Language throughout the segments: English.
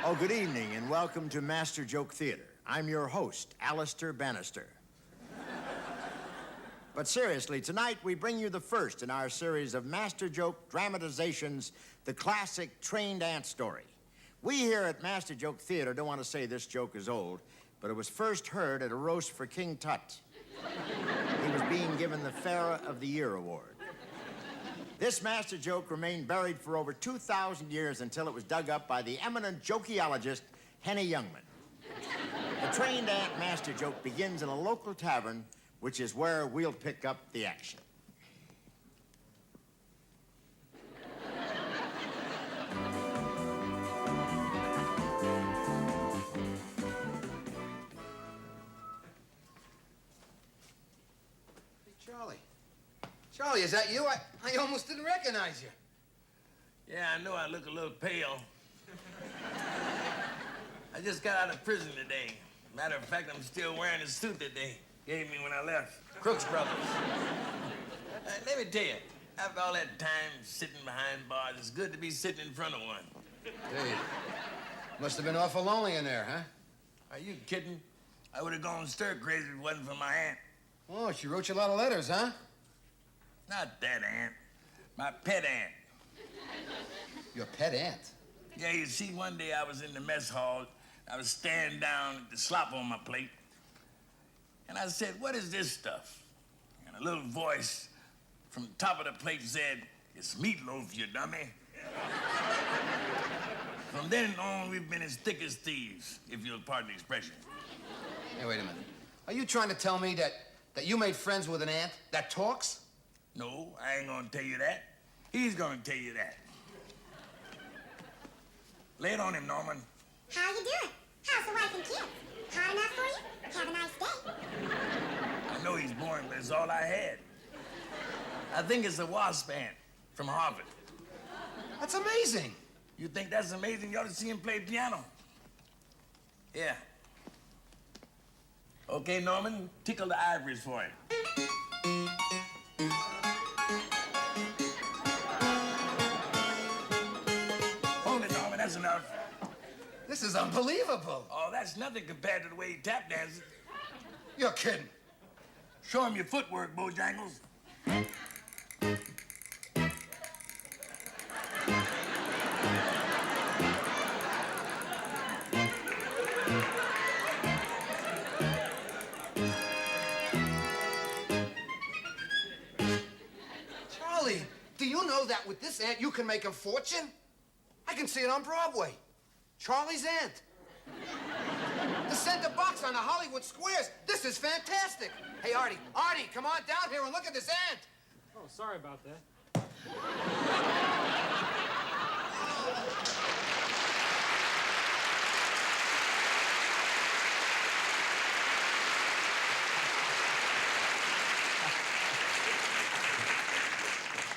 Oh, good evening, and welcome to Master Joke Theater. I'm your host, Alistair Bannister. But seriously, tonight we bring you the first in our series of Master Joke dramatizations, the classic trained ant story. We here at Master Joke Theater don't want to say this joke is old, but it was first heard at a roast for King Tut. He was being given the Pharaoh of the Year award. This master joke remained buried for over 2,000 years until it was dug up by the eminent jokeologist, Henny Youngman. The trained ant master joke begins in a local tavern, which is where we'll pick up the action. Charlie. Charlie, is that you? I almost didn't recognize you. Yeah, I know I look a little pale. I just got out of prison today. Matter of fact, I'm still wearing the suit that they gave me when I left. Crooks Brothers. Let me tell you, after all that time sitting behind bars, it's good to be sitting in front of one. Hey, must have been awful lonely in there, huh? Are you kidding? I would have gone stir crazy if it wasn't for my aunt. Oh, she wrote you a lot of letters, huh? Not that aunt. My pet aunt. Your pet aunt? Yeah, you see, one day I was in the mess hall. I was staring down at the slop on my plate. And I said, what is this stuff? And a little voice from the top of the plate said, it's meatloaf, you dummy. From then on, we've been as thick as thieves, if you'll pardon the expression. Hey, wait a minute. Are you trying to tell me that you made friends with an ant that talks? No, I ain't gonna tell you that. He's gonna tell you that. Lay it on him, Norman. How you doing? How's the wife and kids? Hot enough for you? Have a nice day. I know he's boring, but it's all I had. I think it's a wasp ant from Harvard. That's amazing. You think that's amazing? You ought to see him play piano. Yeah. Okay, Norman, tickle the ivories for him. Hold it, Norman, that's enough. This is unbelievable. Oh, that's nothing compared to the way he tap dances. You're kidding. Show him your footwork, Bojangles. Charlie, do you know that with this ant you can make a fortune? I can see it on Broadway. Charlie's Ant. The center box on the Hollywood Squares. This is fantastic. Hey, Artie, come on down here and look at this ant. Oh, sorry about that.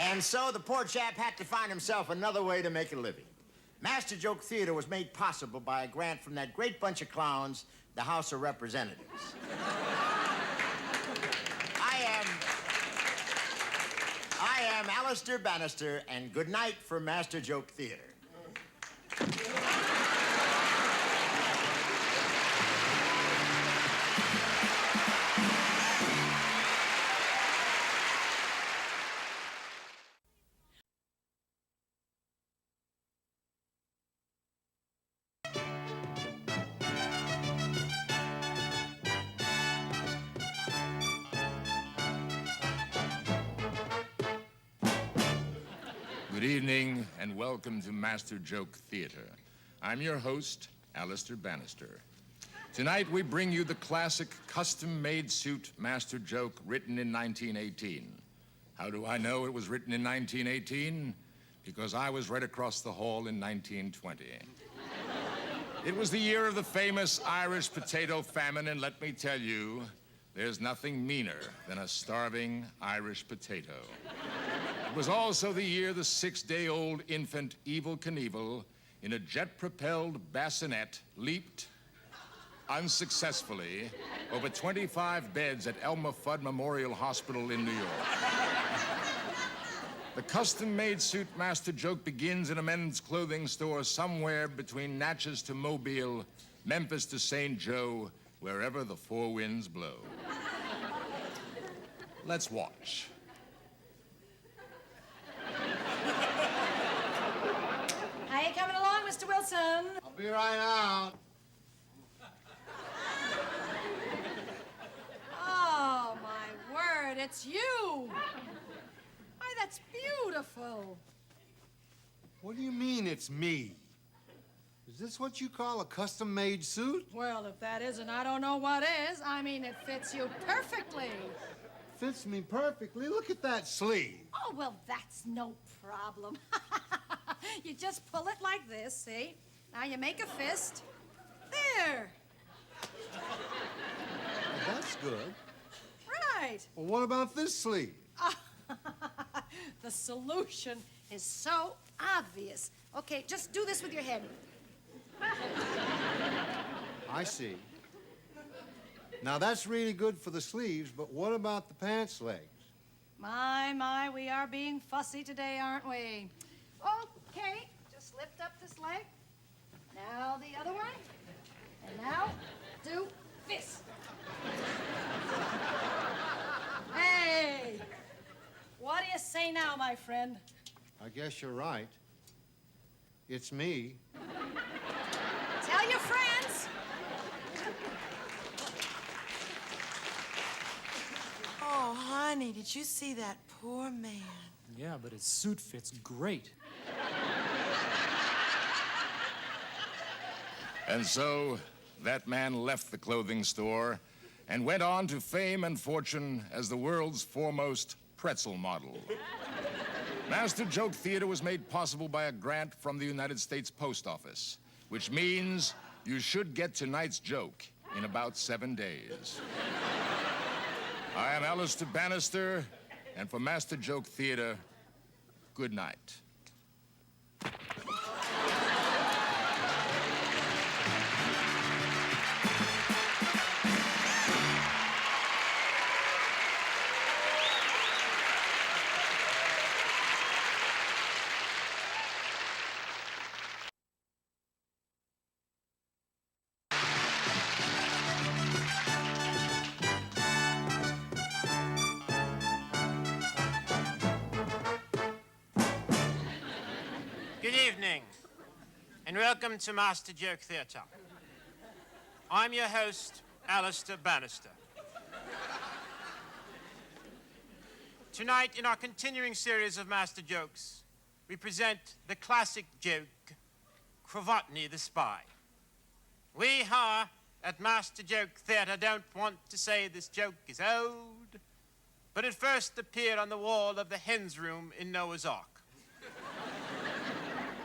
And so the poor chap had to find himself another way to make a living. Master Joke Theater was made possible by a grant from that great bunch of clowns, the House of Representatives. I am Alistair Bannister, and good night for Master Joke Theater. Good evening, and welcome to Master Joke Theater. I'm your host, Alistair Bannister. Tonight, we bring you the classic custom-made suit Master Joke written in 1918. How do I know it was written in 1918? Because I was right across the hall in 1920. It was the year of the famous Irish potato famine, and let me tell you, there's nothing meaner than a starving Irish potato. It was also the year the 6-day-old infant Evel Knievel, in a jet-propelled bassinet, leaped unsuccessfully over 25 beds at Elmer Fudd Memorial Hospital in New York. The custom-made suit Master Joke begins in a men's clothing store somewhere between Natchez to Mobile, Memphis to St. Joe, wherever the four winds blow. Let's watch. How you coming along, Mr. Wilson? I'll be right out. Oh, my word, it's you. Why, that's beautiful. What do you mean it's me? Is this what you call a custom-made suit? Well, if that isn't, I don't know what is. I mean, it fits you perfectly. Fits me perfectly. Look at that sleeve. Oh, well, that's no problem. You just pull it like this, see? Now you make a fist. There. Well, that's good. Right. Well, what about this sleeve? The solution is so obvious. Okay, just do this with your head. I see. Now, that's really good for the sleeves, but what about the pants legs? My, we are being fussy today, aren't we? Okay, just lift up this leg. Now the other one. And now do this. Hey! What do you say now, my friend? I guess you're right. It's me. Tell your friends. Oh, honey, did you see that poor man? Yeah, but his suit fits great. And so, that man left the clothing store and went on to fame and fortune as the world's foremost pretzel model. Master Joke Theater was made possible by a grant from the United States Post Office, which means you should get tonight's joke in about 7 days. I am Alistair Bannister, and for Master Joke Theater, good night. Good evening, and welcome to Master Joke Theatre. I'm your host, Alistair Bannister. Tonight, in our continuing series of Master Jokes, we present the classic joke, Cravatney the Spy. We here at Master Joke Theatre don't want to say this joke is old, but it first appeared on the wall of the hen's room in Noah's Ark.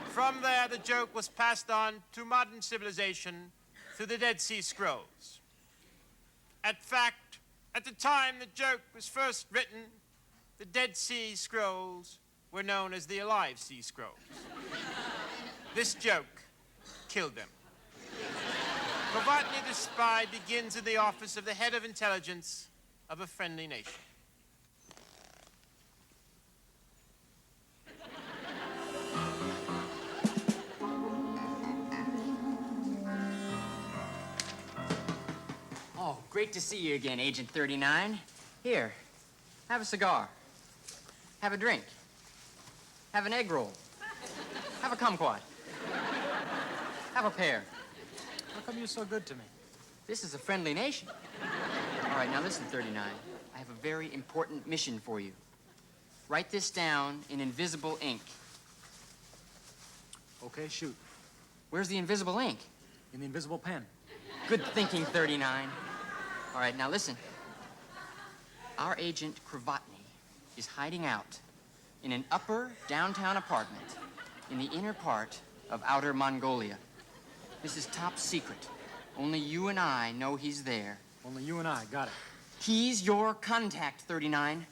From there, the joke was passed on to modern civilization through the Dead Sea Scrolls. In fact, at the time the joke was first written, the Dead Sea Scrolls were known as the Alive Sea Scrolls. This joke killed them. Cravatney the Spy begins in the office of the head of intelligence of a friendly nation. Oh, great to see you again, Agent 39. Here, have a cigar. Have a drink. Have an egg roll. Have a kumquat. Have a pear. How come you're so good to me? This is a friendly nation. All right, now listen, 39. I have a very important mission for you. Write this down in invisible ink. Okay, shoot. Where's the invisible ink? In the invisible pen. Good thinking, 39. All right, now listen. Our agent, Cravatney, is hiding out in an upper downtown apartment in the inner part of Outer Mongolia. This is top secret. Only you and I know he's there. Only you and I got it. He's your contact, 39.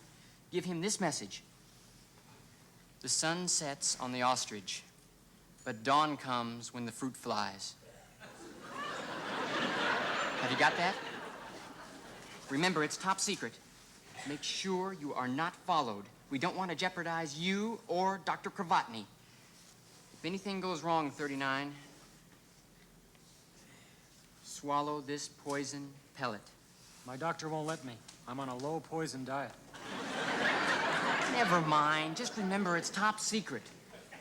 Give him this message. The sun sets on the ostrich, but dawn comes when the fruit flies. Have you got that? Remember, it's top secret. Make sure you are not followed We don't want to jeopardize you or Dr. Kravatny. If anything goes wrong, 39, swallow this poison pellet. My doctor won't let me. I'm on a low poison diet. Never mind. Just remember it's top secret.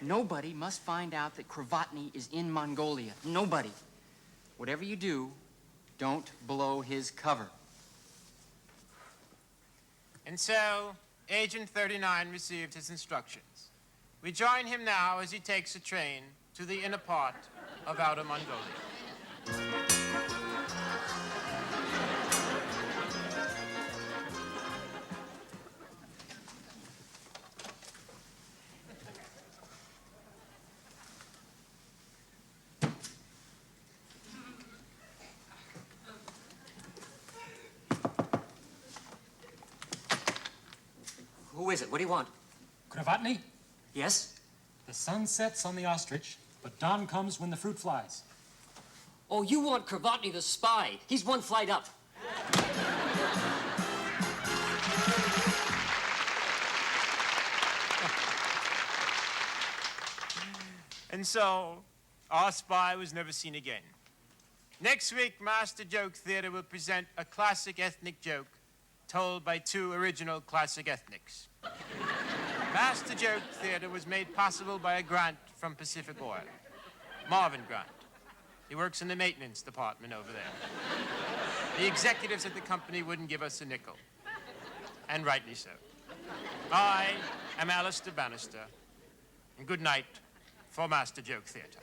Nobody must find out that Kravatny is in Mongolia. Nobody. Whatever you do, don't blow his cover. And so, Agent 39 received his instructions. We join him now as he takes a train to the inner part of Outer Mongolia. Who is it? What do you want? Kravatny? Yes? The sun sets on the ostrich, but dawn comes when the fruit flies. Oh, you want Kravatny the spy. He's one flight up. And so, our spy was never seen again. Next week, Master Joke Theater will present a classic ethnic joke told by two original classic ethnics. Master Joke Theater was made possible by a grant from Pacific Oil. Marvin Grant. He works in the maintenance department over there. The executives at the company wouldn't give us a nickel. And rightly so. I am Alistair Bannister. And good night for Master Joke Theater.